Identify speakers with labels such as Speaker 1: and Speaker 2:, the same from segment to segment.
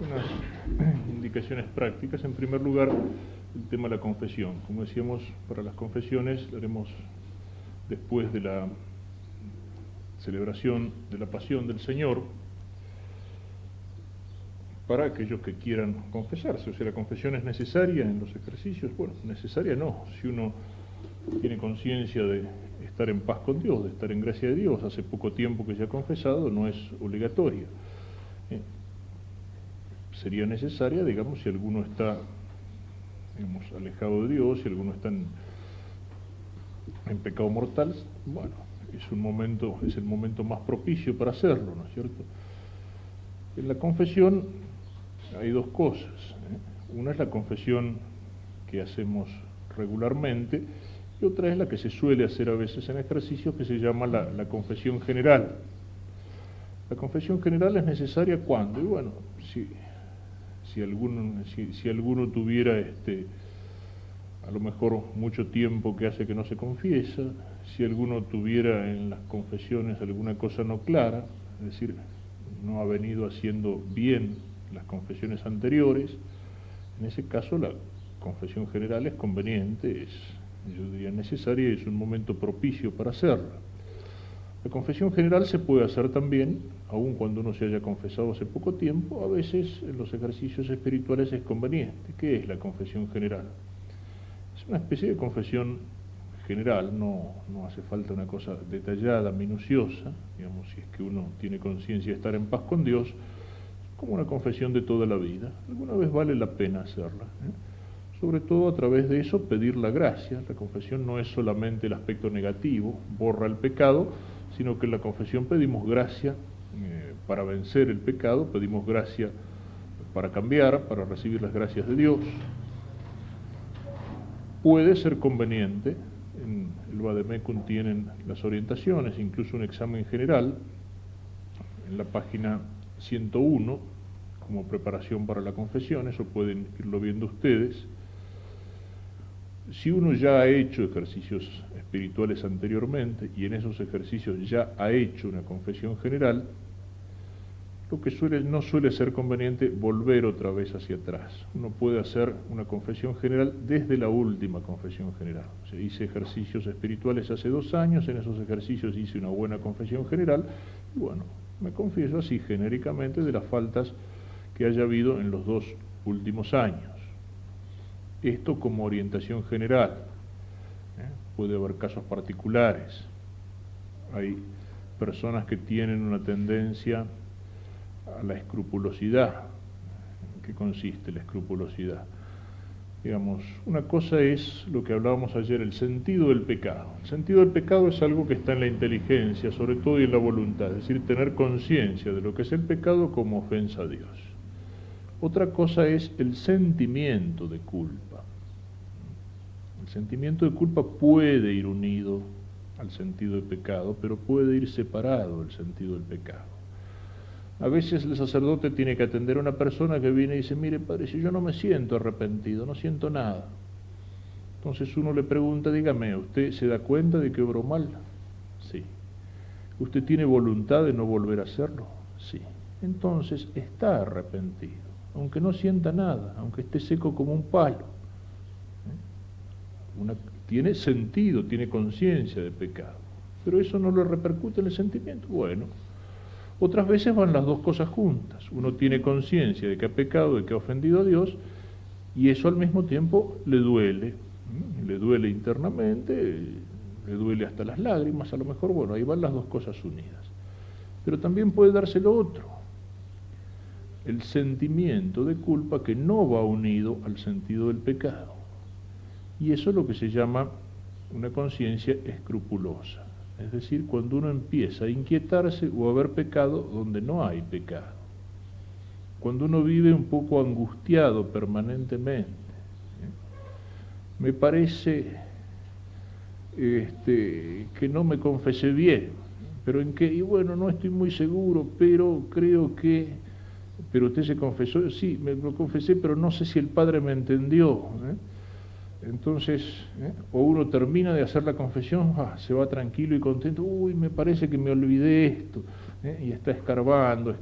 Speaker 1: unas indicaciones prácticas. En primer lugar, el tema de la confesión. Como decíamos, para las confesiones lo haremos después de la celebración de la Pasión del Señor, para aquellos que quieran confesarse. O sea, la confesión es necesaria en los ejercicios. Bueno, necesaria no. Si uno tiene conciencia de estar en paz con Dios, de estar en gracia de Dios, hace poco tiempo que se ha confesado, no es obligatoria. Sería necesaria, digamos, si alguno está, digamos, alejado de Dios, si alguno está en pecado mortal. Bueno, es el momento más propicio para hacerlo, ¿no es cierto? En la confesión hay dos cosas. Una es la confesión que hacemos regularmente, y otra es la que se suele hacer a veces en ejercicios, que se llama la confesión general. La confesión general es necesaria cuando, y bueno, si alguno tuviera a lo mejor mucho tiempo que hace que no se confiesa, si alguno tuviera en las confesiones alguna cosa no clara, es decir, no ha venido haciendo bien las confesiones anteriores, en ese caso la confesión general es conveniente, yo diría necesaria, y es un momento propicio para hacerla. La confesión general se puede hacer también, aun cuando uno se haya confesado hace poco tiempo. A veces en los ejercicios espirituales es conveniente. ¿Qué es la confesión general? Es una especie de confesión general, no hace falta una cosa detallada, minuciosa, digamos, si es que uno tiene conciencia de estar en paz con Dios, como una confesión de toda la vida. Alguna vez vale la pena hacerla, sobre todo a través de eso pedir la gracia. La confesión no es solamente el aspecto negativo, borra el pecado, sino que en la confesión pedimos gracia para vencer el pecado, pedimos gracia para cambiar, para recibir las gracias de Dios. Puede ser conveniente, en el Vademecum tienen las orientaciones, incluso un examen general, en la página 101, como preparación para la confesión, eso pueden irlo viendo ustedes. Si uno ya ha hecho ejercicios espirituales anteriormente y en esos ejercicios ya ha hecho una confesión general, lo que no suele ser conveniente volver otra vez hacia atrás. Uno puede hacer una confesión general desde la última confesión general. O sea, hice ejercicios espirituales hace 2 años, en esos ejercicios hice una buena confesión general, y bueno, me confieso así genéricamente de las faltas que haya habido en los 2 últimos años. Esto como orientación general. Puede haber casos particulares. Hay personas que tienen una tendencia a la escrupulosidad. ¿En qué consiste la escrupulosidad? Digamos, una cosa es lo que hablábamos ayer, el sentido del pecado. El sentido del pecado es algo que está en la inteligencia, sobre todo, y en la voluntad, es decir, tener conciencia de lo que es el pecado como ofensa a Dios. Otra cosa es el sentimiento de culpa. El sentimiento de culpa puede ir unido al sentido del pecado, pero puede ir separado del sentido del pecado. A veces el sacerdote tiene que atender a una persona que viene y dice: mire, padre, si yo no me siento arrepentido, no siento nada. Entonces uno le pregunta: dígame, ¿usted se da cuenta de que obró mal? Sí. ¿Usted tiene voluntad de no volver a hacerlo? Sí. Entonces está arrepentido, aunque no sienta nada, aunque esté seco como un palo. Tiene sentido, tiene conciencia de pecado, pero eso no le repercute en el sentimiento. Bueno, otras veces van las dos cosas juntas. Uno tiene conciencia de que ha pecado, de que ha ofendido a Dios, y eso al mismo tiempo le duele internamente, le duele hasta las lágrimas, a lo mejor. Bueno, ahí van las dos cosas unidas. Pero también puede darse lo otro, el sentimiento de culpa que no va unido al sentido del pecado. Y eso es lo que se llama una conciencia escrupulosa. Es decir, cuando uno empieza a inquietarse o a ver pecado donde no hay pecado. Cuando uno vive un poco angustiado permanentemente. Me parece que no me confesé bien, pero en qué, y bueno, no estoy muy seguro, pero creo que, pero usted se confesó, sí, me lo confesé, pero no sé si el Padre me entendió. Entonces, o uno termina de hacer la confesión, se va tranquilo y contento: uy, me parece que me olvidé esto, y está escarbando.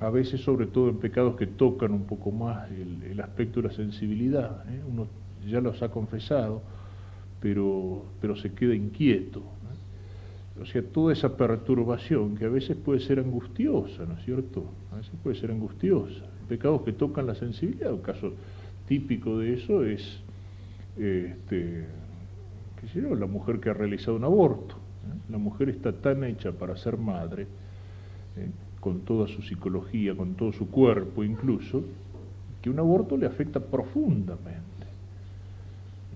Speaker 1: A veces, sobre todo en pecados que tocan un poco más el aspecto de la sensibilidad, uno ya los ha confesado, pero se queda inquieto, ¿no? O sea, toda esa perturbación que a veces puede ser angustiosa, ¿no es cierto? A veces puede ser angustiosa. Pecados que tocan la sensibilidad, un caso típico de eso es, qué sé yo, la mujer que ha realizado un aborto. La mujer está tan hecha para ser madre, con toda su psicología, con todo su cuerpo incluso, que un aborto le afecta profundamente.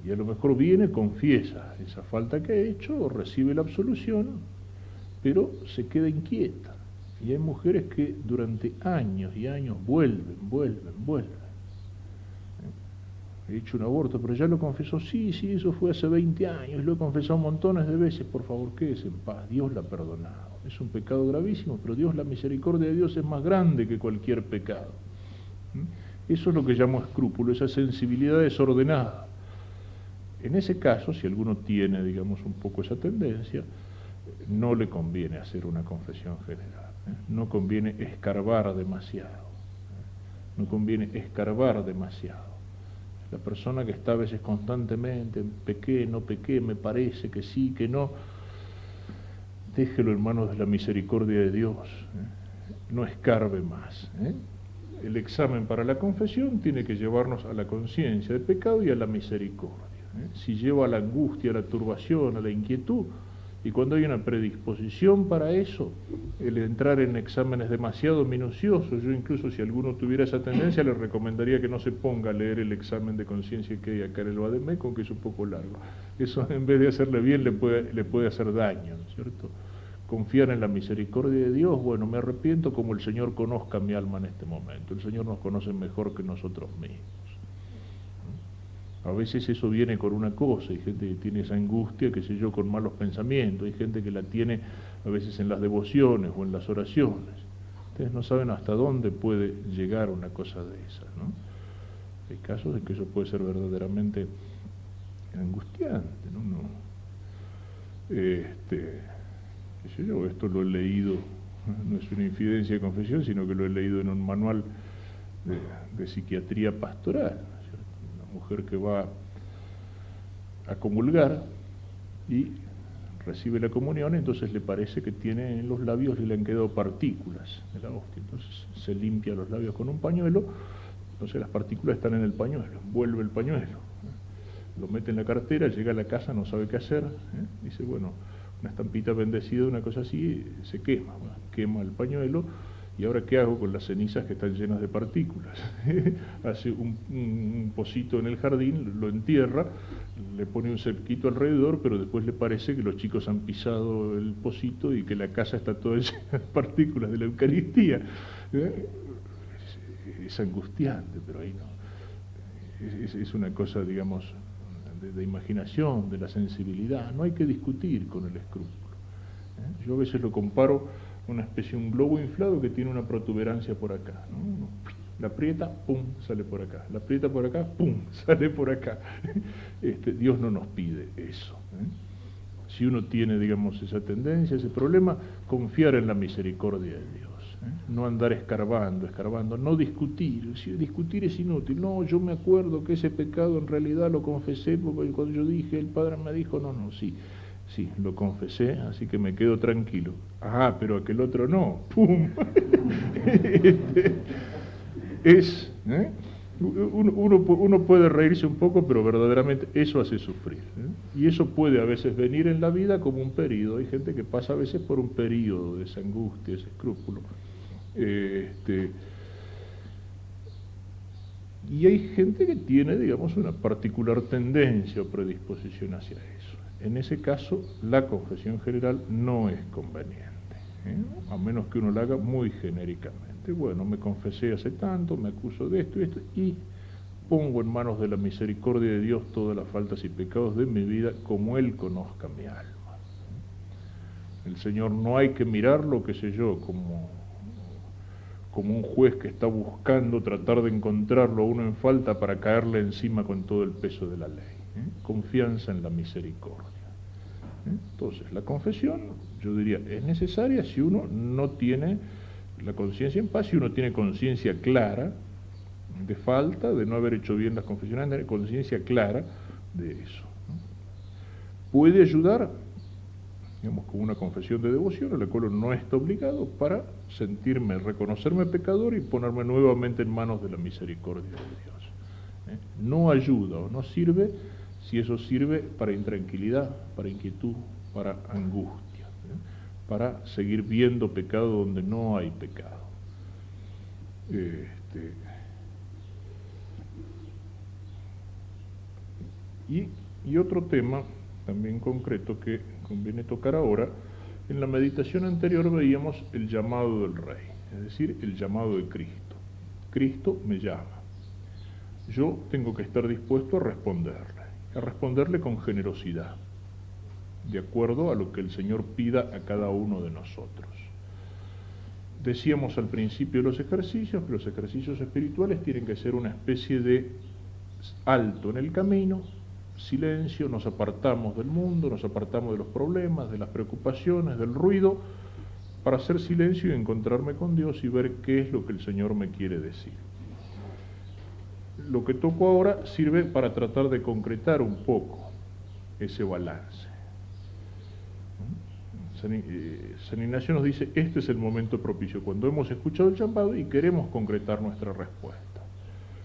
Speaker 1: Y a lo mejor viene, confiesa esa falta que ha hecho, recibe la absolución, pero se queda inquieta. Y hay mujeres que durante años y años vuelven. He hecho un aborto, pero ya lo confesó. Sí, eso fue hace 20 años, lo he confesado montones de veces. Por favor, quédese en paz, Dios la ha perdonado. Es un pecado gravísimo, pero Dios, la misericordia de Dios es más grande que cualquier pecado. Eso es lo que llamo escrúpulo, esa sensibilidad desordenada. En ese caso, si alguno tiene, digamos, un poco esa tendencia, no le conviene hacer una confesión general, no conviene escarbar demasiado, no conviene escarbar demasiado. La persona que está a veces constantemente, pequé, no pequé, me parece que sí, que no, déjelo en manos de la misericordia de Dios, no escarbe más. El examen para la confesión tiene que llevarnos a la conciencia del pecado y a la misericordia. Si lleva a la angustia, a la turbación, a la inquietud, y cuando hay una predisposición para eso, el entrar en exámenes demasiado minuciosos, yo incluso si alguno tuviera esa tendencia le recomendaría que no se ponga a leer el examen de conciencia que hay acá en el Vademecum, que es un poco largo. Eso en vez de hacerle bien le puede hacer daño, ¿no es cierto? Confiar en la misericordia de Dios, bueno, me arrepiento como el Señor conozca mi alma en este momento. El Señor nos conoce mejor que nosotros mismos. A veces eso viene con una cosa, hay gente que tiene esa angustia, qué sé yo, con malos pensamientos, hay gente que la tiene a veces en las devociones o en las oraciones. Ustedes no saben hasta dónde puede llegar una cosa de esas, ¿no? Hay casos en que eso puede ser verdaderamente angustiante, ¿no? Qué sé yo, esto lo he leído, no es una infidencia de confesión, sino que lo he leído en un manual de psiquiatría pastoral. Mujer que va a comulgar y recibe la comunión, entonces le parece que tiene en los labios y le han quedado partículas de la hostia. Entonces se limpia los labios con un pañuelo, entonces las partículas están en el pañuelo, envuelve el pañuelo, lo mete en la cartera, llega a la casa, no sabe qué hacer, dice, bueno, una estampita bendecida, una cosa así, se quema, quema el pañuelo. ¿Y ahora qué hago con las cenizas que están llenas de partículas? Hace un pocito en el jardín, lo entierra, le pone un cerquito alrededor, pero después le parece que los chicos han pisado el pocito y que la casa está toda llena de partículas de la Eucaristía. Es angustiante, pero ahí no. Es una cosa, digamos, de imaginación, de la sensibilidad. No hay que discutir con el escrúpulo. Yo a veces lo comparo una especie, un globo inflado que tiene una protuberancia por acá, ¿no? La aprieta, pum, sale por acá. La aprieta por acá, pum, sale por acá. Dios no nos pide eso. Si uno tiene, digamos, esa tendencia, ese problema, confiar en la misericordia de Dios. No andar escarbando, no discutir. Si discutir es inútil. No, yo me acuerdo que ese pecado en realidad lo confesé porque cuando yo dije, el Padre me dijo, no, sí, lo confesé, así que me quedo tranquilo. Ah, pero aquel otro no. ¡Pum! Uno puede reírse un poco, pero verdaderamente eso hace sufrir. Y eso puede a veces venir en la vida como un periodo. Hay gente que pasa a veces por un periodo de esa angustia, ese escrúpulo. Y hay gente que tiene, digamos, una particular tendencia o predisposición hacia eso. En ese caso, la confesión general no es conveniente, a menos que uno la haga muy genéricamente. Bueno, me confesé hace tanto, me acuso de esto y pongo en manos de la misericordia de Dios todas las faltas y pecados de mi vida como Él conozca mi alma. El Señor no hay que mirarlo, qué sé yo, como un juez que está buscando tratar de encontrarlo a uno en falta para caerle encima con todo el peso de la ley. Confianza en la misericordia. Entonces, la confesión, yo diría, es necesaria si uno no tiene la conciencia en paz, si uno tiene conciencia clara de falta, de no haber hecho bien las confesiones, tener conciencia clara de eso. Puede ayudar, digamos, con una confesión de devoción, a la cual uno no está obligado, para sentirme, reconocerme pecador y ponerme nuevamente en manos de la misericordia de Dios. No ayuda o no sirve si eso sirve para intranquilidad, para inquietud, para angustia, para seguir viendo pecado donde no hay pecado. Y otro tema también concreto que conviene tocar ahora, en la meditación anterior veíamos el llamado del Rey, es decir, el llamado de Cristo. Cristo me llama. Yo tengo que estar dispuesto a responderle con generosidad, de acuerdo a lo que el Señor pida a cada uno de nosotros. Decíamos al principio de los ejercicios que los ejercicios espirituales tienen que ser una especie de alto en el camino, silencio, nos apartamos del mundo, nos apartamos de los problemas, de las preocupaciones, del ruido, para hacer silencio y encontrarme con Dios y ver qué es lo que el Señor me quiere decir. Lo que toco ahora sirve para tratar de concretar un poco ese balance. San Ignacio nos dice, este es el momento propicio, cuando hemos escuchado el llamado y queremos concretar nuestra respuesta.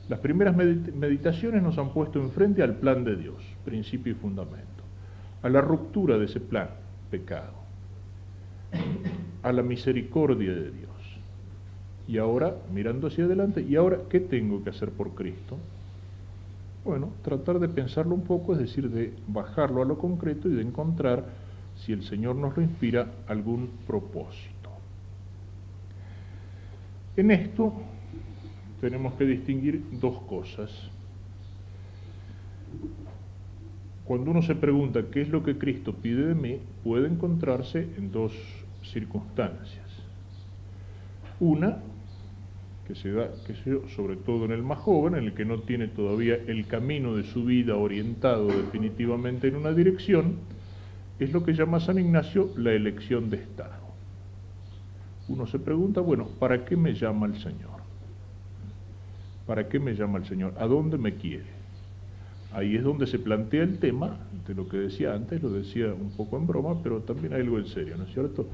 Speaker 1: Las primeras meditaciones nos han puesto enfrente al plan de Dios, principio y fundamento, a la ruptura de ese plan, pecado, a la misericordia de Dios. Y ahora, mirando hacia adelante, ¿y ahora qué tengo que hacer por Cristo? Bueno, tratar de pensarlo un poco, es decir, de bajarlo a lo concreto y de encontrar, si el Señor nos lo inspira, algún propósito. En esto tenemos que distinguir dos cosas. Cuando uno se pregunta qué es lo que Cristo pide de mí, puede encontrarse en dos circunstancias. Una, que se da, sobre todo en el más joven, en el que no tiene todavía el camino de su vida orientado definitivamente en una dirección, es lo que llama San Ignacio la elección de estado. Uno se pregunta, bueno, ¿para qué me llama el Señor? ¿Para qué me llama el Señor? ¿A dónde me quiere? Ahí es donde se plantea el tema de lo que decía antes, lo decía un poco en broma, pero también hay algo en serio, ¿no es cierto?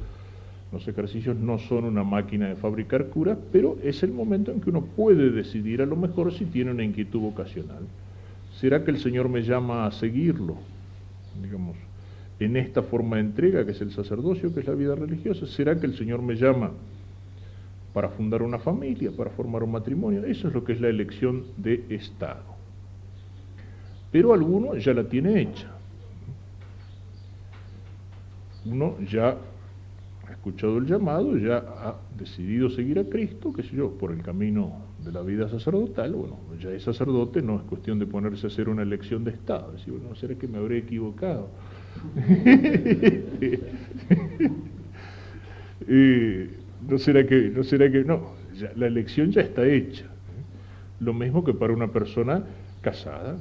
Speaker 1: Los ejercicios no son una máquina de fabricar curas, pero es el momento en que uno puede decidir a lo mejor si tiene una inquietud vocacional. ¿Será que el Señor me llama a seguirlo? Digamos, en esta forma de entrega que es el sacerdocio, que es la vida religiosa. ¿Será que el Señor me llama para fundar una familia, para formar un matrimonio? Eso es lo que es la elección de estado. Pero alguno ya la tiene hecha. Uno ya ha escuchado el llamado, ya ha decidido seguir a Cristo, qué sé yo, por el camino de la vida sacerdotal. Bueno, ya es sacerdote, no es cuestión de ponerse a hacer una elección de estado, decir, bueno, ¿será que me habré equivocado? No, ya, la elección ya está hecha. Lo mismo que para una persona casada,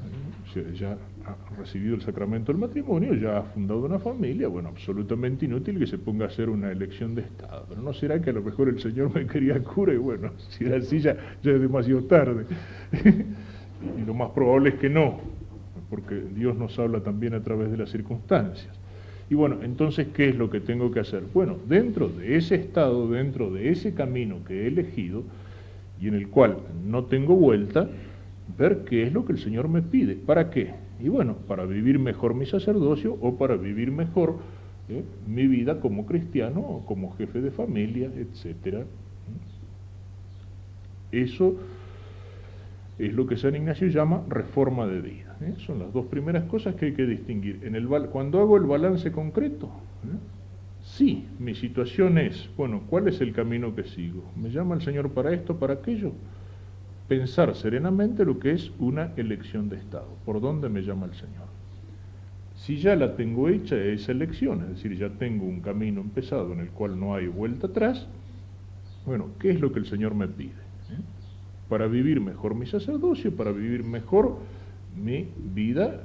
Speaker 1: ya ha recibido el sacramento del matrimonio, ya ha fundado una familia, bueno, absolutamente inútil que se ponga a hacer una elección de estado. Pero no será que a lo mejor el Señor me quería cura y bueno, si era así ya es demasiado tarde. Y lo más probable es que no, porque Dios nos habla también a través de las circunstancias. Y bueno, entonces, ¿qué es lo que tengo que hacer? Bueno, dentro de ese estado, dentro de ese camino que he elegido y en el cual no tengo vuelta, ver qué es lo que el Señor me pide. ¿Para qué? Y bueno, para vivir mejor mi sacerdocio o para vivir mejor mi vida como cristiano o como jefe de familia, etc. Eso es lo que San Ignacio llama reforma de vida. Son las dos primeras cosas que hay que distinguir. Cuando hago el balance concreto, sí, mi situación es, bueno, ¿cuál es el camino que sigo? ¿Me llama el Señor para esto, para aquello? Pensar serenamente lo que es una elección de estado. ¿Por dónde me llama el Señor? Si ya la tengo hecha esa elección, es decir, ya tengo un camino empezado en el cual no hay vuelta atrás, bueno, ¿qué es lo que el Señor me pide? Para vivir mejor mi sacerdocio, para vivir mejor mi vida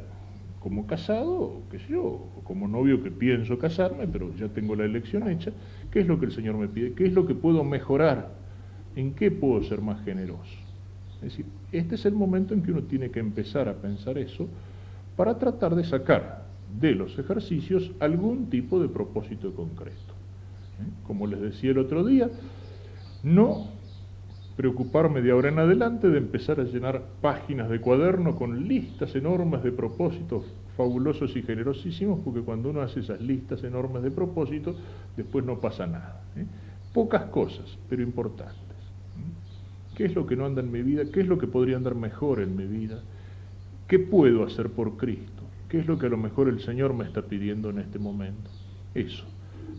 Speaker 1: como casado, qué sé yo, o como novio que pienso casarme, pero ya tengo la elección hecha, ¿qué es lo que el Señor me pide? ¿Qué es lo que puedo mejorar? ¿En qué puedo ser más generoso? Es decir, este es el momento en que uno tiene que empezar a pensar eso para tratar de sacar de los ejercicios algún tipo de propósito concreto. Como les decía el otro día, no preocuparme de ahora en adelante de empezar a llenar páginas de cuaderno con listas enormes de propósitos fabulosos y generosísimos, porque cuando uno hace esas listas enormes de propósitos, después no pasa nada. Pocas cosas, pero importantes. ¿Qué es lo que no anda en mi vida? ¿Qué es lo que podría andar mejor en mi vida? ¿Qué puedo hacer por Cristo? ¿Qué es lo que a lo mejor el Señor me está pidiendo en este momento? Eso,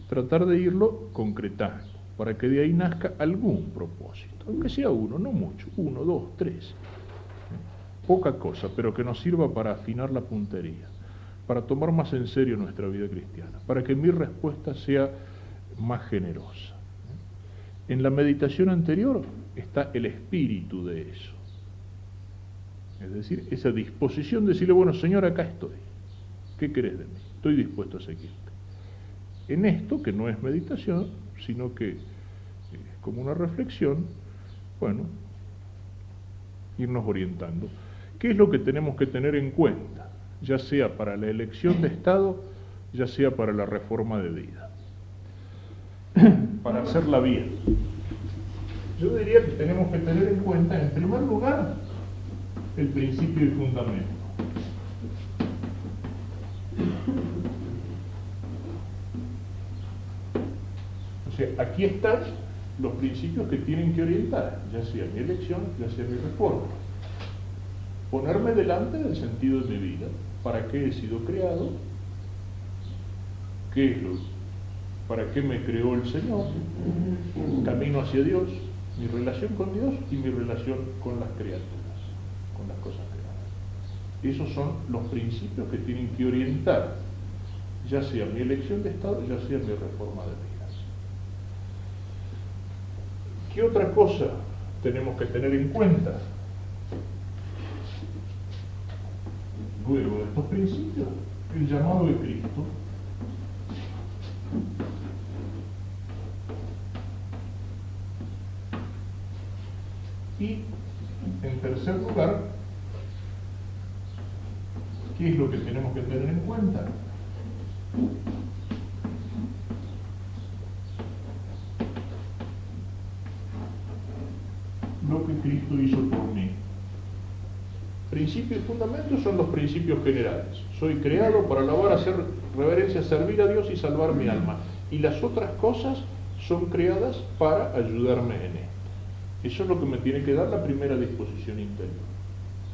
Speaker 1: tratar de irlo concretando, para que de ahí nazca algún propósito, aunque sea uno, no mucho, 1, 2, 3. Poca cosa, pero que nos sirva para afinar la puntería, para tomar más en serio nuestra vida cristiana, para que mi respuesta sea más generosa. En la meditación anterior está el espíritu de eso. Es decir, esa disposición de decirle, bueno, Señor, acá estoy. ¿Qué querés de mí? Estoy dispuesto a seguirte. En esto, que no es meditación, sino que es como una reflexión, bueno, irnos orientando. ¿Qué es lo que tenemos que tener en cuenta? Ya sea para la elección de Estado, ya sea para la reforma de vida. Para hacerla bien. Yo diría que tenemos que tener en cuenta, en primer lugar, el principio y fundamento. O sea, aquí están los principios que tienen que orientar, ya sea mi elección, ya sea mi reforma. Ponerme delante del sentido de mi vida, para qué he sido creado, qué es para qué me creó el Señor, camino hacia Dios, mi relación con Dios y mi relación con las criaturas, con las cosas creadas. Esos son los principios que tienen que orientar, ya sea mi elección de Estado, ya sea mi reforma de vida. ¿Qué otra cosa tenemos que tener en cuenta? Luego de estos principios, el llamado de Cristo. Y, en tercer lugar, ¿qué es lo que tenemos que tener en cuenta? Lo que Cristo hizo por mí. Principios y fundamentos son los principios generales. Soy creado para alabar, hacer reverencia, servir a Dios y salvar mi alma. Y las otras cosas son creadas para ayudarme en esto. Eso es lo que me tiene que dar la primera disposición interior.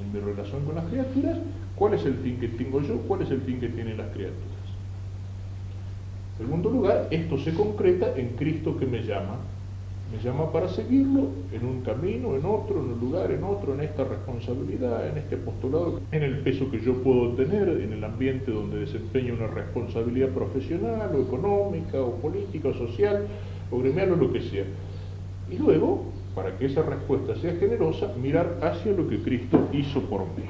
Speaker 1: En mi relación con las criaturas, ¿cuál es el fin que tengo yo? ¿Cuál es el fin que tienen las criaturas? En segundo lugar, esto se concreta en Cristo que me llama para seguirlo en un camino, en otro, en un lugar, en otro, en esta responsabilidad, en este apostolado, en el peso que yo puedo tener, en el ambiente donde desempeño una responsabilidad profesional, o económica, o política, o social, o gremial, o lo que sea. Y luego, para que esa respuesta sea generosa, mirar hacia lo que Cristo hizo por mí.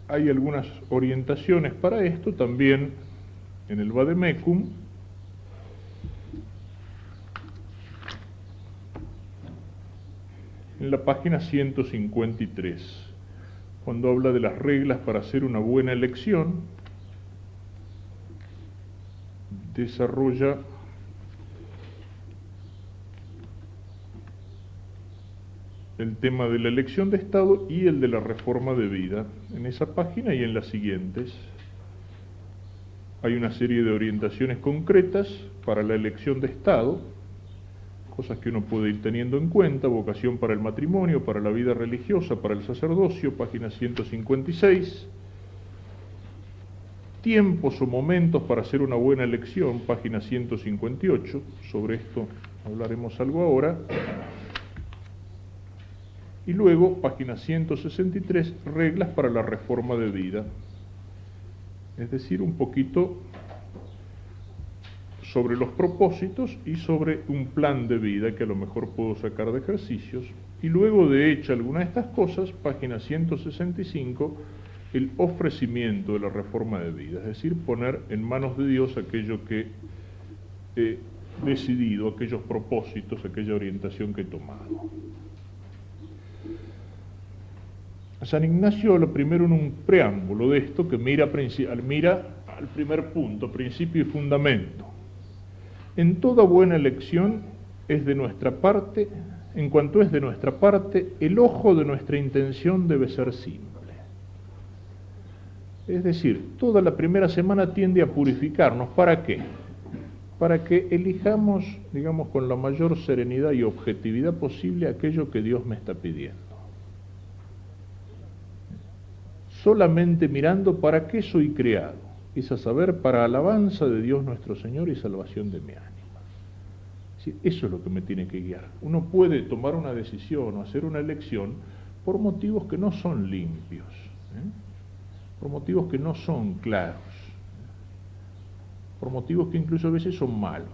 Speaker 1: Hay algunas orientaciones para esto también en el Vademecum. En la página 153, cuando habla de las reglas para hacer una buena elección, desarrolla el tema de la elección de Estado y el de la reforma de vida. En esa página y en las siguientes hay una serie de orientaciones concretas para la elección de Estado, cosas que uno puede ir teniendo en cuenta: vocación para el matrimonio, para la vida religiosa, para el sacerdocio, página 156. Tiempos o momentos para hacer una buena elección, página 158. Sobre esto hablaremos algo ahora. Y luego, página 163, reglas para la reforma de vida. Es decir, un poquito sobre los propósitos y sobre un plan de vida que a lo mejor puedo sacar de ejercicios. Y luego de hecha alguna de estas cosas, página 165, el ofrecimiento de la reforma de vida, es decir, poner en manos de Dios aquello que he decidido, aquellos propósitos, aquella orientación que he tomado. San Ignacio habla primero en un preámbulo de esto que mira al primer punto, principio y fundamento. En toda buena elección es de nuestra parte, en cuanto es de nuestra parte, el ojo de nuestra intención debe ser simple. Es decir, toda la primera semana tiende a purificarnos. ¿Para qué? Para que elijamos, digamos, con la mayor serenidad y objetividad posible aquello que Dios me está pidiendo. Solamente mirando para qué soy creado, es a saber, para alabanza de Dios nuestro Señor y salvación de mi ánima. Sí, eso es lo que me tiene que guiar. Uno puede tomar una decisión o hacer una elección por motivos que no son limpios, por motivos que no son claros, por motivos que incluso a veces son malos.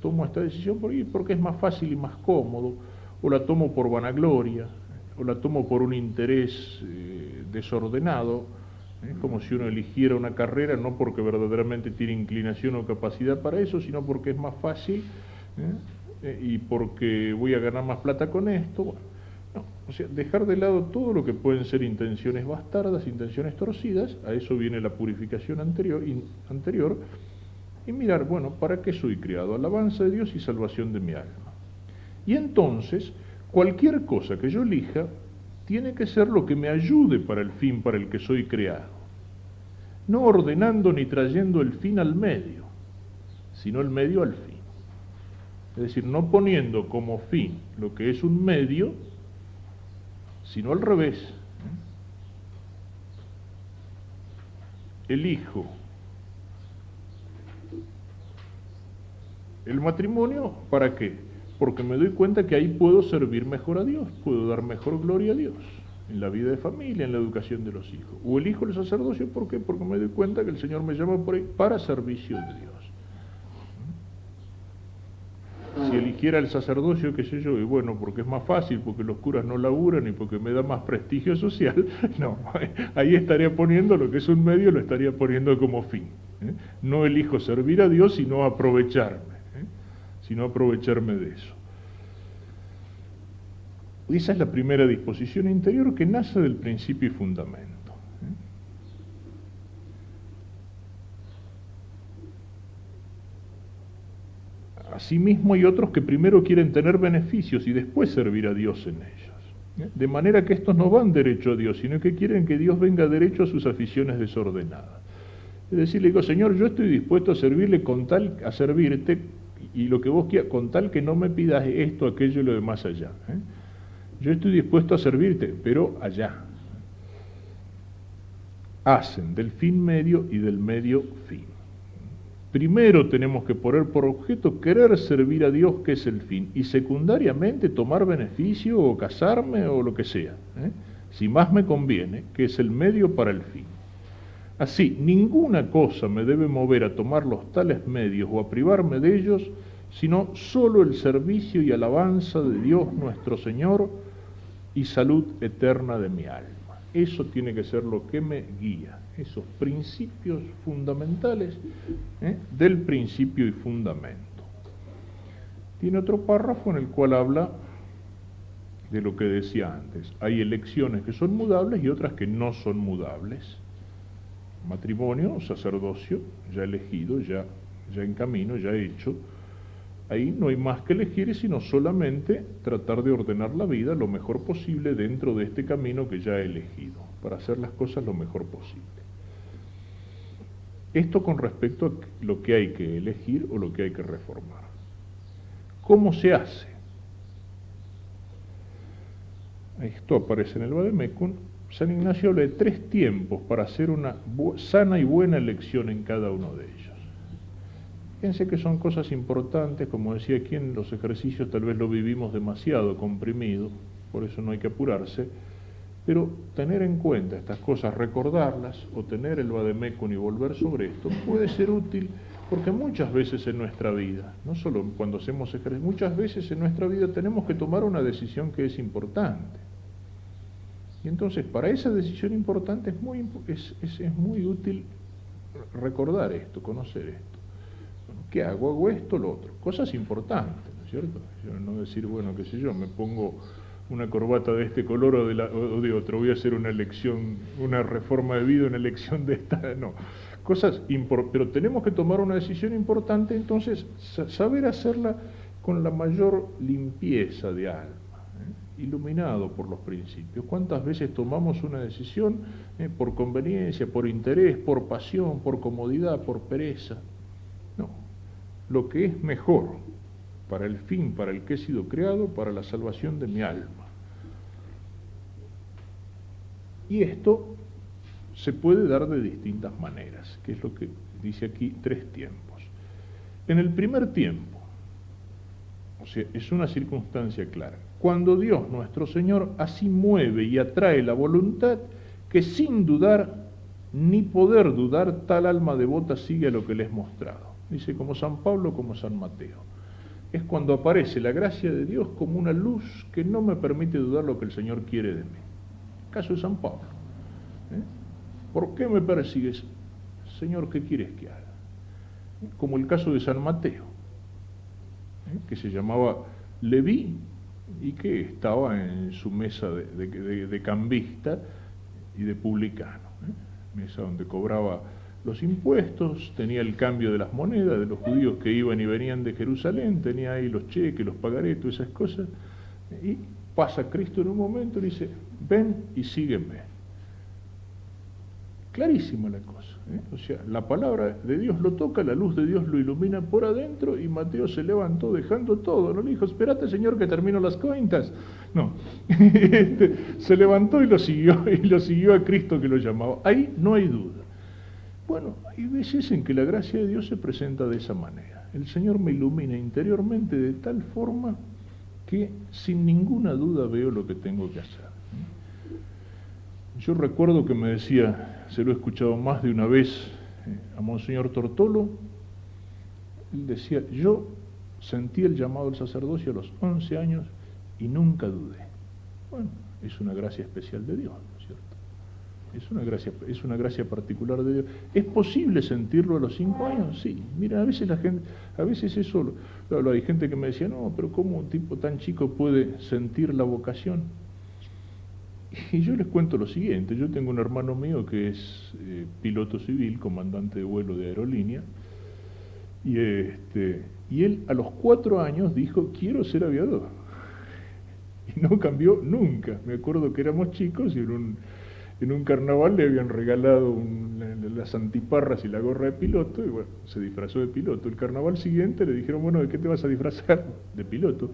Speaker 1: Tomo esta decisión porque es más fácil y más cómodo, o la tomo por vanagloria, o la tomo por un interés desordenado, como si uno eligiera una carrera no porque verdaderamente tiene inclinación o capacidad para eso, sino porque es más fácil y porque voy a ganar más plata con esto. Bueno, no, o sea, dejar de lado todo lo que pueden ser intenciones bastardas, intenciones torcidas, a eso viene la purificación anterior, y mirar, bueno, ¿para qué soy creado? Alabanza de Dios y salvación de mi alma. Y entonces, cualquier cosa que yo elija tiene que ser lo que me ayude para el fin para el que soy creado, no ordenando ni trayendo el fin al medio, sino el medio al fin. Es decir, no poniendo como fin lo que es un medio, sino al revés. Elijo el matrimonio, ¿para qué? Porque me doy cuenta que ahí puedo servir mejor a Dios, puedo dar mejor gloria a Dios, en la vida de familia, en la educación de los hijos. O elijo el sacerdocio, ¿por qué? Porque me doy cuenta que el Señor me llama por ahí para servicio de Dios. Si eligiera el sacerdocio, qué sé yo, y bueno, porque es más fácil, porque los curas no laburan y porque me da más prestigio social, no, ahí estaría poniendo lo que es un medio, lo estaría poniendo como fin. No elijo servir a Dios, sino aprovecharme de eso. Esa es la primera disposición interior que nace del principio y fundamento. Asimismo hay otros que primero quieren tener beneficios y después servir a Dios en ellos. De manera que estos no van derecho a Dios, sino que quieren que Dios venga derecho a sus aficiones desordenadas. Es decir, le digo, Señor, yo estoy dispuesto a servirle a servirte, y lo que vos quieras, con tal que no me pidas esto, aquello y lo demás allá. Yo estoy dispuesto a servirte, pero allá. Hacen del fin medio y del medio fin. Primero tenemos que poner por objeto querer servir a Dios, que es el fin, y secundariamente tomar beneficio o casarme o lo que sea, si más me conviene, que es el medio para el fin. Así, ninguna cosa me debe mover a tomar los tales medios o a privarme de ellos, sino solo el servicio y alabanza de Dios nuestro Señor y salud eterna de mi alma. Eso tiene que ser lo que me guía, esos principios fundamentales del principio y fundamento. Tiene otro párrafo en el cual habla de lo que decía antes. Hay elecciones que son mudables y otras que no son mudables. Matrimonio, sacerdocio, ya elegido, ya en camino, ya hecho. Ahí no hay más que elegir, sino solamente tratar de ordenar la vida lo mejor posible dentro de este camino que ya he elegido, para hacer las cosas lo mejor posible. Esto con respecto a lo que hay que elegir o lo que hay que reformar. ¿Cómo se hace? Esto aparece en el Vademecum. San Ignacio habla de 3 tiempos para hacer una sana y buena elección en cada uno de ellos. Fíjense que son cosas importantes, como decía aquí en los ejercicios tal vez lo vivimos demasiado comprimido, por eso no hay que apurarse, Pero tener en cuenta estas cosas, recordarlas, o tener el vademecum y volver sobre esto, puede ser útil, porque muchas veces en nuestra vida, no solo cuando hacemos ejercicio, muchas veces en nuestra vida tenemos que tomar una decisión que es importante. Y entonces, para esa decisión importante es muy útil recordar esto, conocer esto. ¿Qué hago? Hago esto, lo otro. Cosas importantes, ¿no es cierto? No decir, bueno, qué sé yo, me pongo una corbata de este color o de otro, voy a hacer una elección, una reforma de vida, una elección de esta, no. Cosas importantes, pero tenemos que tomar una decisión importante, entonces saber hacerla con la mayor limpieza de alma, iluminado por los principios. ¿Cuántas veces tomamos una decisión por conveniencia, por interés, por pasión, por comodidad, por pereza? No, lo que es mejor para el fin para el que he sido creado, para la salvación de mi alma. Y esto se puede dar de distintas maneras, que es lo que dice aquí, 3 tiempos. En el primer tiempo, o sea, es una circunstancia clara, cuando Dios nuestro Señor así mueve y atrae la voluntad, que sin dudar ni poder dudar, tal alma devota sigue a lo que le es mostrado. Dice como San Pablo, como San Mateo. Es cuando aparece la gracia de Dios como una luz que no me permite dudar lo que el Señor quiere de mí. Caso de San Pablo. ¿Por qué me persigues? Señor, ¿qué quieres que haga? Como el caso de San Mateo, que se llamaba Leví y que estaba en su mesa de cambista y de publicano, mesa donde cobraba los impuestos, tenía el cambio de las monedas de los judíos que iban y venían de Jerusalén, tenía ahí los cheques, los pagarés, todas esas cosas, y pasa Cristo en un momento y dice, ven y sígueme. Clarísima la cosa, o sea, la palabra de Dios lo toca, la luz de Dios lo ilumina por adentro, y Mateo se levantó dejando todo, no le dijo, espérate Señor que termino las cuentas, no, se levantó y lo siguió a Cristo que lo llamaba, ahí no hay duda. Bueno, hay veces en que la gracia de Dios se presenta de esa manera. El Señor me ilumina interiormente de tal forma que sin ninguna duda veo lo que tengo que hacer. Yo recuerdo que me decía, se lo he escuchado más de una vez a Monseñor Tortolo, él decía, yo sentí el llamado al sacerdocio a los 11 años y nunca dudé. Bueno, es una gracia especial de Dios, ¿no es cierto? Es una gracia particular de Dios. ¿Es posible sentirlo a los 5 años? Sí. Mira, a veces eso, hay gente que me decía, no, pero ¿cómo un tipo tan chico puede sentir la vocación? Y yo les cuento lo siguiente, yo tengo un hermano mío que es piloto civil, comandante de vuelo de aerolínea, y él a los 4 años dijo, quiero ser aviador. Y no cambió nunca. Me acuerdo que éramos chicos y en un carnaval le habían regalado las antiparras y la gorra de piloto, y bueno, se disfrazó de piloto. El carnaval siguiente le dijeron, bueno, ¿de qué te vas a disfrazar? De piloto.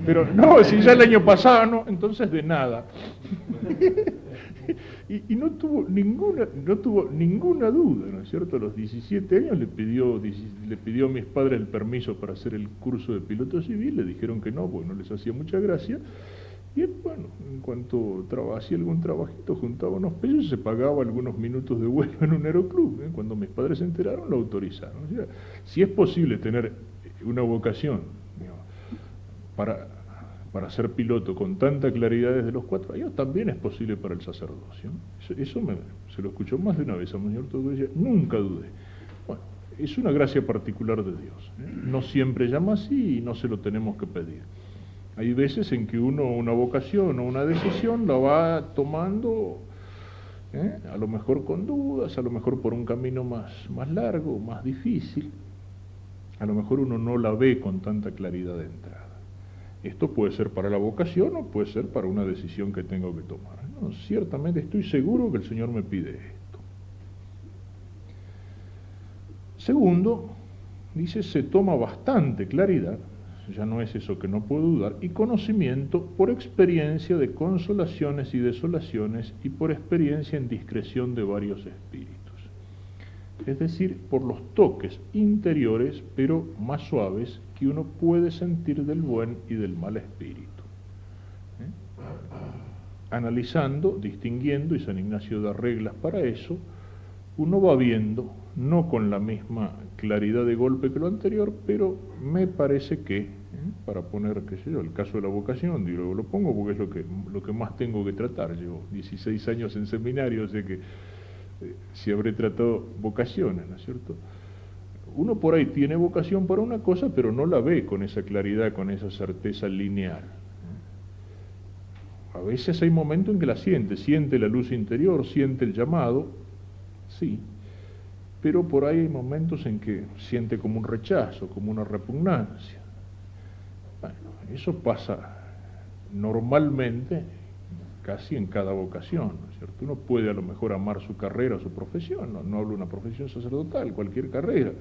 Speaker 1: Pero no, si ya el año pasado no, entonces de nada. y no tuvo ninguna duda, ¿no es cierto? A los 17 años le pidió a mis padres el permiso para hacer el curso de piloto civil, le dijeron que no, porque no les hacía mucha gracia. Y él, bueno, en cuanto hacía algún trabajito, juntaba unos pesos y se pagaba algunos minutos de vuelo en un aeroclub. Cuando mis padres se enteraron, lo autorizaron. O sea, si es posible tener una vocación, digamos, para ser piloto con tanta claridad desde los 4 años, también es posible para el sacerdocio. Eso se lo escuchó más de una vez a Monseñor Tortolo, decía, nunca dudé. Bueno, es una gracia particular de Dios. No siempre llama así y no se lo tenemos que pedir. Hay veces en que uno una vocación o una decisión la va tomando, a lo mejor con dudas, a lo mejor por un camino más largo, más difícil, a lo mejor uno no la ve con tanta claridad de entrada. Esto puede ser para la vocación o puede ser para una decisión que tengo que tomar. No, ciertamente estoy seguro que el Señor me pide esto. Segundo, dice, se toma bastante claridad, ya no es eso que no puedo dudar, y conocimiento por experiencia de consolaciones y desolaciones y por experiencia en discreción de varios espíritus. Es decir, por los toques interiores, pero más suaves, que uno puede sentir del buen y del mal espíritu. analizando, distinguiendo, y San Ignacio da reglas para eso, uno va viendo, no con la misma claridad de golpe que lo anterior, pero me parece que, para poner, qué sé yo, el caso de la vocación, digo, lo pongo porque es lo que más tengo que tratar. Llevo 16 años en seminario, o sea que si habré tratado vocaciones, ¿no es cierto? Uno por ahí tiene vocación para una cosa, pero no la ve con esa claridad, con esa certeza lineal. A veces hay momentos en que la siente la luz interior, siente el llamado, sí, pero por ahí hay momentos en que siente como un rechazo, como una repugnancia. Bueno, eso pasa normalmente casi en cada vocación, ¿no es cierto? Uno puede a lo mejor amar su carrera, su profesión, no hablo de una profesión sacerdotal, cualquier carrera.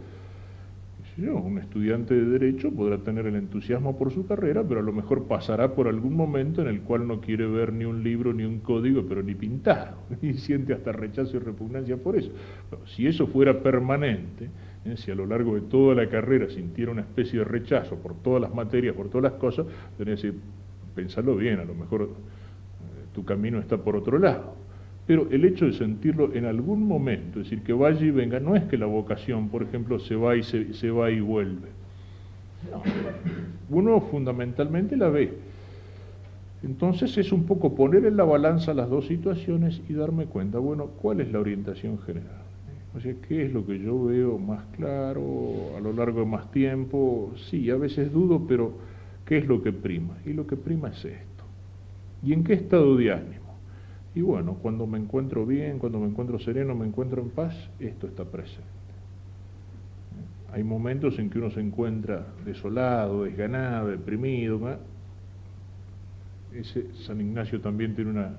Speaker 1: Un estudiante de Derecho podrá tener el entusiasmo por su carrera, pero a lo mejor pasará por algún momento en el cual no quiere ver ni un libro ni un código, pero ni pintado, y siente hasta rechazo y repugnancia por eso. Bueno, si eso fuera permanente, si a lo largo de toda la carrera sintiera una especie de rechazo por todas las materias, por todas las cosas, tendría que decir, pensarlo bien, a lo mejor tu camino está por otro lado. Pero el hecho de sentirlo en algún momento, es decir, que vaya y venga, no es que la vocación, por ejemplo, se va y vuelve. No. Uno fundamentalmente la ve. Entonces es un poco poner en la balanza las dos situaciones y darme cuenta, bueno, ¿cuál es la orientación general? O sea, ¿qué es lo que yo veo más claro a lo largo de más tiempo? Sí, a veces dudo, pero ¿qué es lo que prima? Y lo que prima es esto. ¿Y en qué estado de ánimo? Y bueno, cuando me encuentro bien, cuando me encuentro sereno, me encuentro en paz, esto está presente. Hay momentos en que uno se encuentra desolado, desganado, deprimido. San Ignacio también tiene una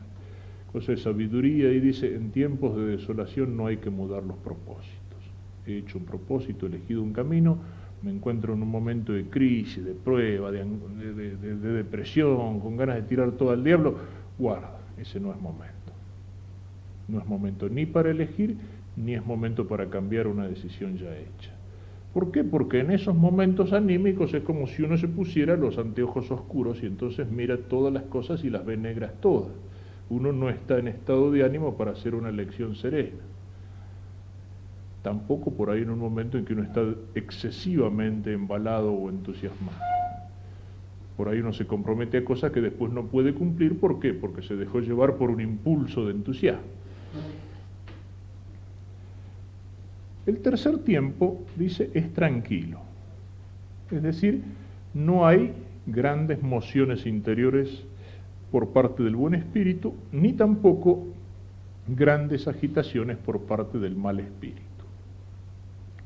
Speaker 1: cosa de sabiduría y dice, en tiempos de desolación no hay que mudar los propósitos. He hecho un propósito, he elegido un camino, me encuentro en un momento de crisis, de prueba, de depresión, con ganas de tirar todo al diablo, guarda. Ese no es momento. No es momento ni para elegir, ni es momento para cambiar una decisión ya hecha. ¿Por qué? Porque en esos momentos anímicos es como si uno se pusiera los anteojos oscuros y entonces mira todas las cosas y las ve negras todas. Uno no está en estado de ánimo para hacer una elección serena. Tampoco por ahí en un momento en que uno está excesivamente embalado o entusiasmado. Por ahí uno se compromete a cosas que después no puede cumplir. ¿Por qué? Porque se dejó llevar por un impulso de entusiasmo. El tercer tiempo, dice, es tranquilo. Es decir, no hay grandes mociones interiores por parte del buen espíritu, ni tampoco grandes agitaciones por parte del mal espíritu.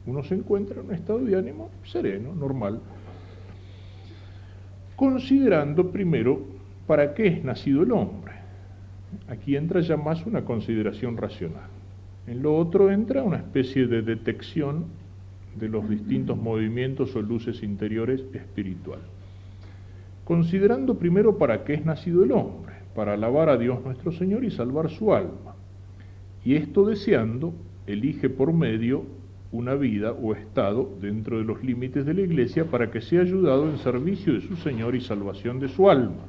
Speaker 1: Uno se encuentra en un estado de ánimo sereno, normal, considerando primero para qué es nacido el hombre. Aquí entra ya más una consideración racional. En lo otro entra una especie de detección de los distintos movimientos o luces interiores espiritual. Considerando primero para qué es nacido el hombre, para alabar a Dios nuestro Señor y salvar su alma. Y esto deseando, elige por medio una vida o estado dentro de los límites de la Iglesia para que sea ayudado en servicio de su Señor y salvación de su alma.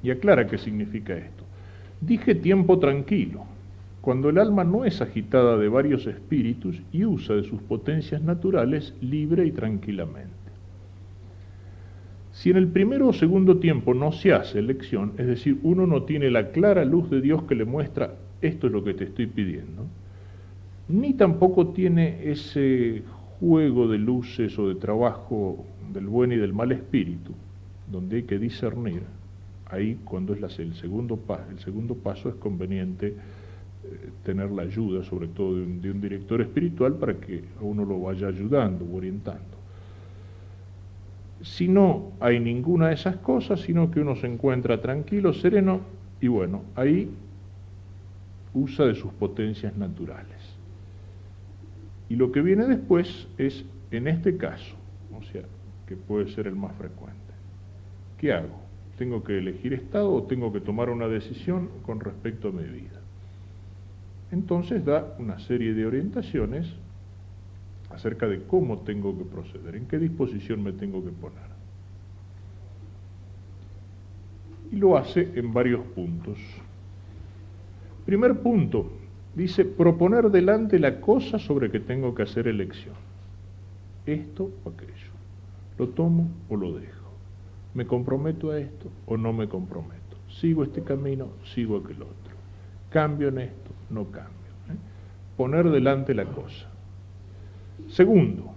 Speaker 1: Y aclara qué significa esto. Dije tiempo tranquilo, cuando el alma no es agitada de varios espíritus y usa de sus potencias naturales libre y tranquilamente. Si en el primero o segundo tiempo no se hace elección, es decir, uno no tiene la clara luz de Dios que le muestra esto es lo que te estoy pidiendo, ni tampoco tiene ese juego de luces o de trabajo del buen y del mal espíritu, donde hay que discernir, ahí cuando es el segundo paso es conveniente tener la ayuda, sobre todo de un director espiritual, para que a uno lo vaya ayudando o orientando. Si no hay ninguna de esas cosas, sino que uno se encuentra tranquilo, sereno, y bueno, ahí usa de sus potencias naturales. Y lo que viene después es, en este caso, o sea, que puede ser el más frecuente. ¿Qué hago? ¿Tengo que elegir estado o tengo que tomar una decisión con respecto a mi vida? Entonces da una serie de orientaciones acerca de cómo tengo que proceder, en qué disposición me tengo que poner. y lo hace en varios puntos. Primer punto, dice, proponer delante la cosa sobre que tengo que hacer elección. Esto o aquello. ¿Lo tomo o lo dejo? ¿Me comprometo a esto o no me comprometo? ¿Sigo este camino? ¿Sigo aquel otro? ¿Cambio en esto? ¿No cambio? Poner delante la cosa. Segundo,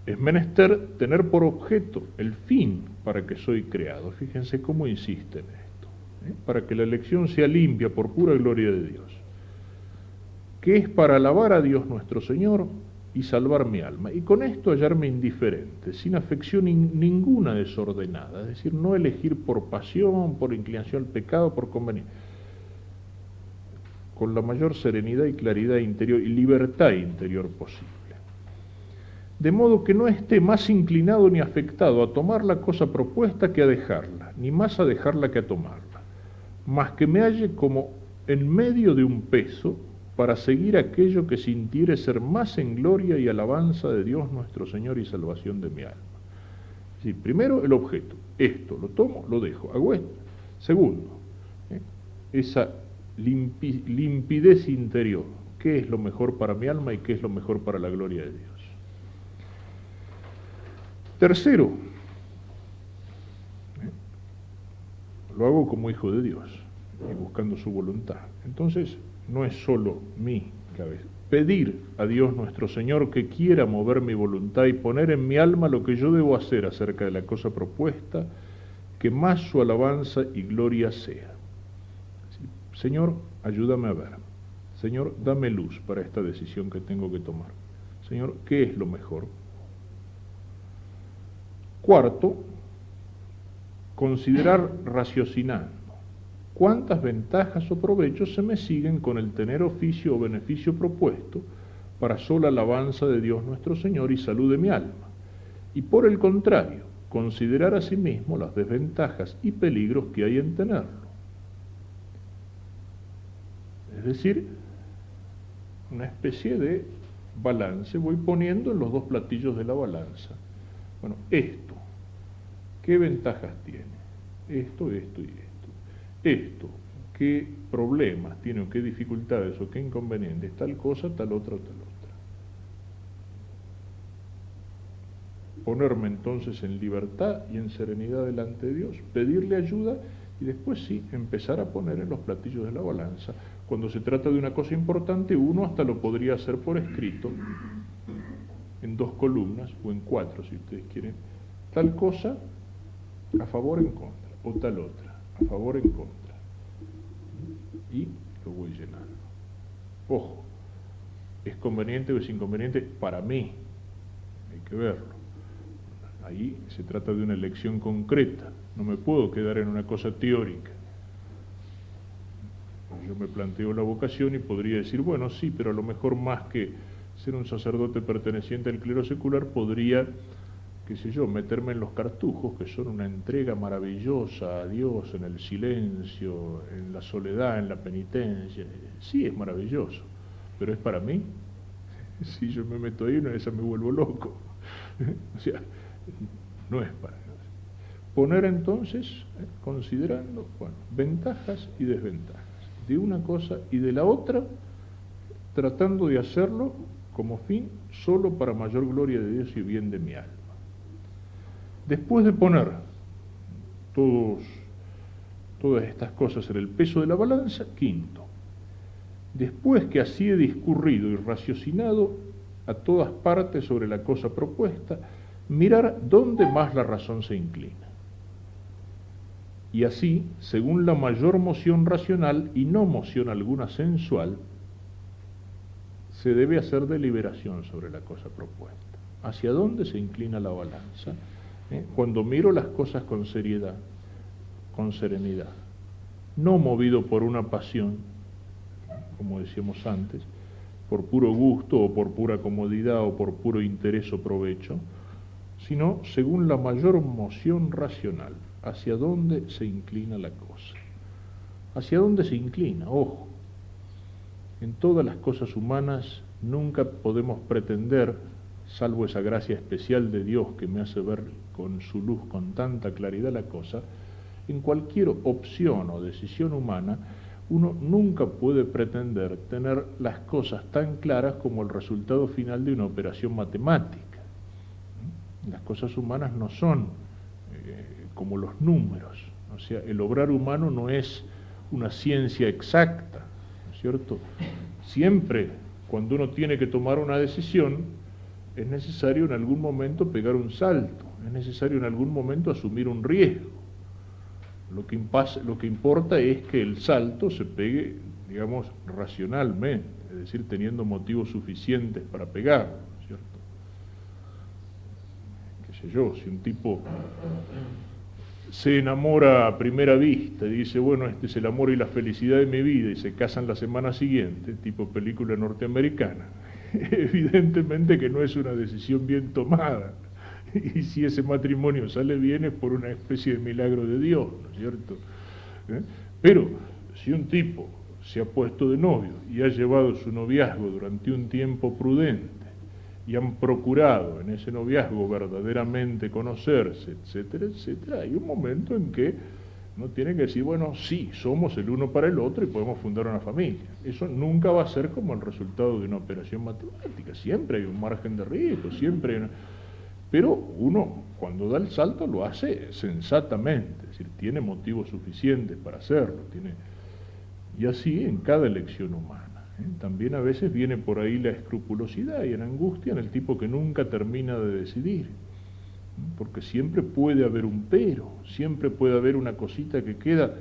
Speaker 1: es menester tener por objeto el fin para que soy creado. Fíjense cómo insiste en esto. Para que la elección sea limpia por pura gloria de Dios. Que es para alabar a Dios nuestro Señor y salvar mi alma. Y con esto hallarme indiferente, sin afección ninguna desordenada. Es decir, no elegir por pasión, por inclinación al pecado, por conveniencia. Con la mayor serenidad y claridad interior y libertad interior posible. De modo que no esté más inclinado ni afectado a tomar la cosa propuesta que a dejarla, ni más a dejarla que a tomarla, mas que me halle como en medio de un peso para seguir aquello que sintiere ser más en gloria y alabanza de Dios nuestro Señor y salvación de mi alma. Es decir, primero el objeto, esto, lo tomo, lo dejo, hago esto. Segundo, esa limpidez interior, qué es lo mejor para mi alma y qué es lo mejor para la gloria de Dios. Tercero, lo hago como hijo de Dios y buscando su voluntad. Entonces, no es solo mi cabeza. Pedir a Dios nuestro Señor que quiera mover mi voluntad y poner en mi alma lo que yo debo hacer acerca de la cosa propuesta, que más su alabanza y gloria sea. Señor, ayúdame a ver. Señor, dame luz para esta decisión que tengo que tomar. Señor, ¿qué es lo mejor? Cuarto, considerar raciocinando cuántas ventajas o provechos se me siguen con el tener oficio o beneficio propuesto para sola alabanza de Dios nuestro Señor y salud de mi alma. Y por el contrario, considerar asimismo las desventajas y peligros que hay en tenerlo. Es decir, una especie de balance, voy poniendo en los dos platillos de la balanza. Bueno, esto, ¿qué ventajas tiene? Esto y esto. Esto, ¿qué problemas tiene o qué dificultades o qué inconvenientes? Tal cosa, tal otra o tal otra. Ponerme entonces en libertad y en serenidad delante de Dios, pedirle ayuda y después sí, empezar a poner en los platillos de la balanza. Cuando se trata de una cosa importante, uno hasta lo podría hacer por escrito, en 2 columnas o en 4 si ustedes quieren, tal cosa a favor o en contra, o tal otra, a favor o en contra, y lo voy llenando. Ojo, ¿es conveniente o es inconveniente? Para mí, hay que verlo. Ahí se trata de una elección concreta, no me puedo quedar en una cosa teórica. Yo me planteo la vocación y podría decir, bueno, sí, pero a lo mejor más que ser un sacerdote perteneciente al clero secular, podría, qué sé yo, meterme en los cartujos, que son una entrega maravillosa a Dios, en el silencio, en la soledad, en la penitencia. Sí, es maravilloso, pero ¿es para mí? Si yo me meto ahí, una vez me vuelvo loco. O sea, no es para mí. Poner entonces, considerando, bueno, ventajas y desventajas de una cosa y de la otra, tratando de hacerlo como fin solo para mayor gloria de Dios y bien de mi alma. Después de poner todas estas cosas en el peso de la balanza, quinto, después que así he discurrido y raciocinado a todas partes sobre la cosa propuesta, mirar dónde más la razón se inclina. Y así, según la mayor moción racional y no moción alguna sensual, se debe hacer deliberación sobre la cosa propuesta. ¿Hacia dónde se inclina la balanza? Cuando miro las cosas con seriedad, con serenidad, no movido por una pasión, como decíamos antes, por puro gusto o por pura comodidad o por puro interés o provecho, sino según la mayor moción racional, hacia dónde se inclina la cosa. ¿Hacia dónde se inclina? Ojo, en todas las cosas humanas nunca podemos pretender salvo esa gracia especial de Dios que me hace ver con su luz con tanta claridad la cosa, en cualquier opción o decisión humana, uno nunca puede pretender tener las cosas tan claras como el resultado final de una operación matemática. Las cosas humanas no son como los números, o sea, el obrar humano no es una ciencia exacta, ¿no es cierto? Siempre, cuando uno tiene que tomar una decisión, es necesario en algún momento pegar un salto, es necesario en algún momento asumir un riesgo. Lo que importa es que el salto se pegue, digamos, racionalmente, es decir, teniendo motivos suficientes para pegarlo, ¿no es cierto? Qué sé yo, si un tipo se enamora a primera vista y dice, bueno, este es el amor y la felicidad de mi vida, y se casan la semana siguiente, tipo película norteamericana, evidentemente que no es una decisión bien tomada. Y si ese matrimonio sale bien es por una especie de milagro de Dios, ¿no es cierto? Pero si un tipo se ha puesto de novio y ha llevado su noviazgo durante un tiempo prudente y han procurado en ese noviazgo verdaderamente conocerse, etcétera, etcétera, hay un momento en que no tiene que decir, bueno, sí, somos el uno para el otro y podemos fundar una familia. Eso nunca va a ser como el resultado de una operación matemática, siempre hay un margen de riesgo, siempre hay una... Pero uno, cuando da el salto, lo hace sensatamente, es decir, tiene motivos suficientes para hacerlo, y así en cada elección humana. También a veces viene por ahí la escrupulosidad y la angustia en el tipo que nunca termina de decidir, porque siempre puede haber un pero, siempre puede haber una cosita que queda.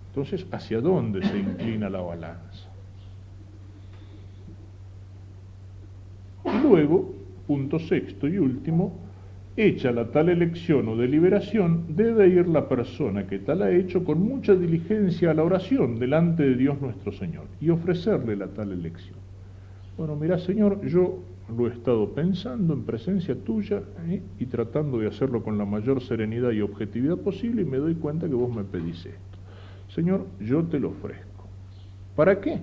Speaker 1: Entonces, ¿hacia dónde se inclina la balanza? Y luego, punto sexto y último, hecha la tal elección o deliberación, debe ir la persona que tal ha hecho con mucha diligencia a la oración delante de Dios nuestro Señor y ofrecerle la tal elección. Bueno, mirá, Señor, yo lo he estado pensando en presencia tuya y tratando de hacerlo con la mayor serenidad y objetividad posible, y me doy cuenta que vos me pedís esto. Señor, yo te lo ofrezco. ¿Para qué?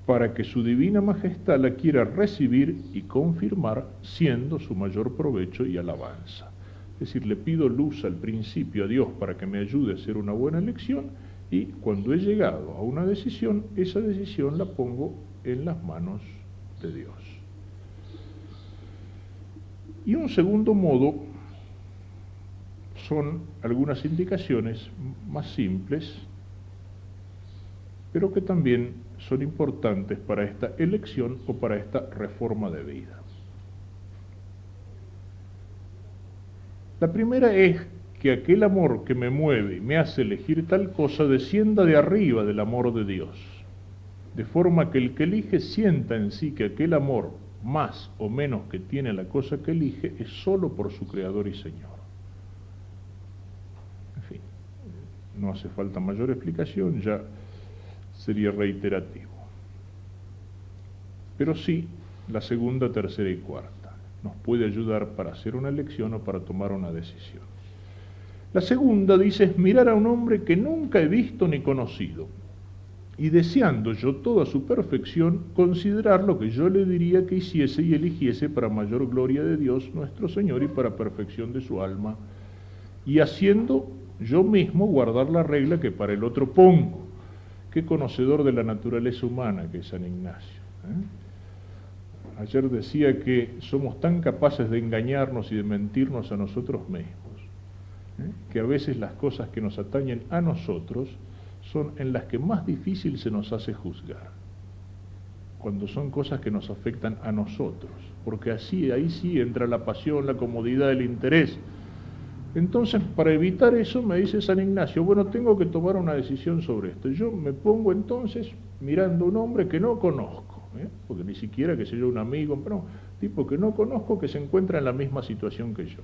Speaker 1: Para que su divina majestad la quiera recibir y confirmar, siendo su mayor provecho y alabanza. Es decir, le pido luz al principio a Dios para que me ayude a hacer una buena elección, y cuando he llegado a una decisión, esa decisión la pongo en las manos de Dios. Y un segundo modo son algunas indicaciones más simples, pero que también son importantes para esta elección o para esta reforma de vida. La primera es que aquel amor que me mueve y me hace elegir tal cosa descienda de arriba del amor de Dios, de forma que el que elige sienta en sí que aquel amor, más o menos que tiene la cosa que elige, es solo por su Creador y Señor. En fin, no hace falta mayor explicación, ya sería reiterativo. Pero sí, la segunda, tercera y cuarta nos puede ayudar para hacer una elección o para tomar una decisión. La segunda dice, es mirar a un hombre que nunca he visto ni conocido, y deseando yo toda su perfección, considerar lo que yo le diría que hiciese y eligiese para mayor gloria de Dios nuestro Señor y para perfección de su alma, y haciendo yo mismo guardar la regla que para el otro pongo. Qué conocedor de la naturaleza humana que es San Ignacio. Ayer decía que somos tan capaces de engañarnos y de mentirnos a nosotros mismos, que a veces las cosas que nos atañen a nosotros son en las que más difícil se nos hace juzgar, cuando son cosas que nos afectan a nosotros, porque ahí sí entra la pasión, la comodidad, el interés. Entonces, para evitar eso, me dice San Ignacio, bueno, tengo que tomar una decisión sobre esto. Yo me pongo entonces mirando a un hombre que no conozco, porque ni siquiera, que sé yo, un amigo, pero tipo que no conozco, que se encuentra en la misma situación que yo.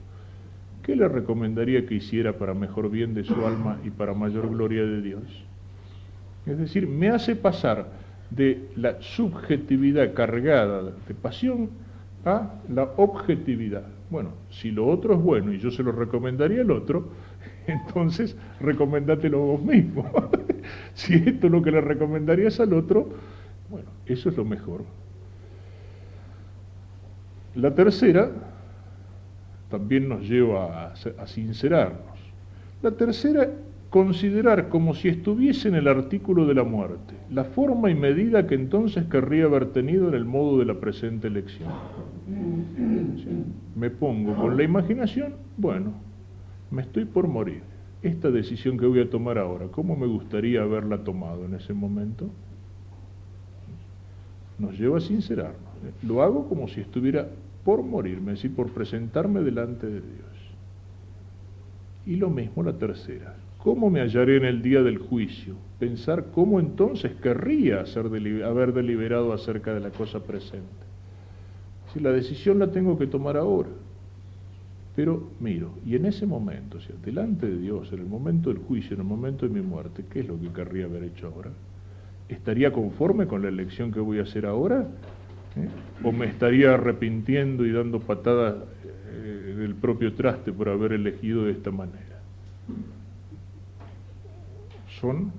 Speaker 1: ¿Qué le recomendaría que hiciera para mejor bien de su alma y para mayor gloria de Dios? Es decir, me hace pasar de la subjetividad cargada de pasión a la objetividad. Bueno, si lo otro es bueno y yo se lo recomendaría al otro, entonces recomendátelo vos mismo. Si esto es lo que le recomendarías al otro, bueno, eso es lo mejor. La tercera también nos lleva a sincerarnos. La tercera, considerar como si estuviese en el artículo de la muerte, la forma y medida que entonces querría haber tenido en el modo de la presente elección. ¿Sí? Me pongo con la imaginación, bueno, me estoy por morir. Esta decisión que voy a tomar ahora, ¿cómo me gustaría haberla tomado en ese momento? Nos lleva a sincerarnos. Lo hago como si estuviera por morirme, es decir, por presentarme delante de Dios. Y lo mismo la tercera. ¿Cómo me hallaré en el día del juicio? Pensar cómo entonces querría haber deliberado acerca de la cosa presente. Si la decisión la tengo que tomar ahora. Pero miro, y en ese momento, o sea, delante de Dios, en el momento del juicio, en el momento de mi muerte, ¿qué es lo que querría haber hecho ahora? ¿Estaría conforme con la elección que voy a hacer ahora? ¿O me estaría arrepintiendo y dando patadas del propio traste por haber elegido de esta manera? Son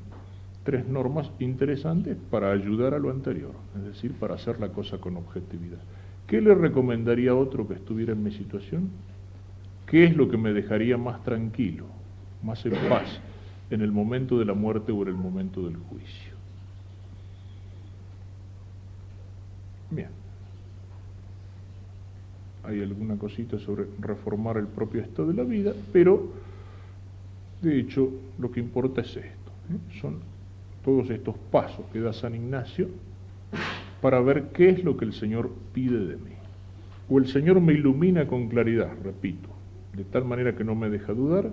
Speaker 1: tres normas interesantes para ayudar a lo anterior, es decir, para hacer la cosa con objetividad. ¿Qué le recomendaría a otro que estuviera en mi situación? ¿Qué es lo que me dejaría más tranquilo, más en paz, en el momento de la muerte o en el momento del juicio? Bien. Hay alguna cosita sobre reformar el propio estado de la vida, pero de hecho lo que importa es esto. Son todos estos pasos que da San Ignacio para ver qué es lo que el Señor pide de mí. O el Señor me ilumina con claridad, repito, de tal manera que no me deja dudar,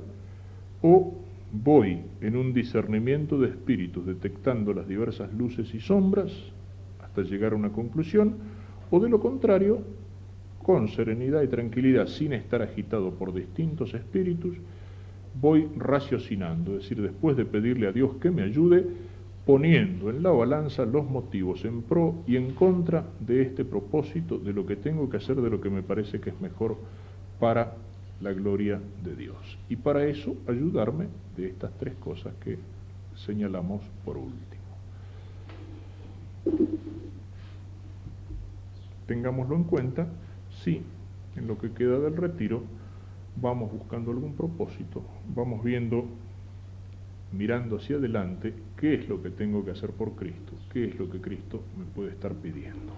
Speaker 1: o voy en un discernimiento de espíritus, detectando las diversas luces y sombras hasta llegar a una conclusión, o de lo contrario, con serenidad y tranquilidad, sin estar agitado por distintos espíritus, voy raciocinando, es decir, después de pedirle a Dios que me ayude, poniendo en la balanza los motivos en pro y en contra de este propósito, de lo que tengo que hacer, de lo que me parece que es mejor para la gloria de Dios. Y para eso ayudarme de estas tres cosas que señalamos por último. Tengámoslo en cuenta si en lo que queda del retiro vamos buscando algún propósito, vamos viendo, mirando hacia adelante, qué es lo que tengo que hacer por Cristo, qué es lo que Cristo me puede estar pidiendo.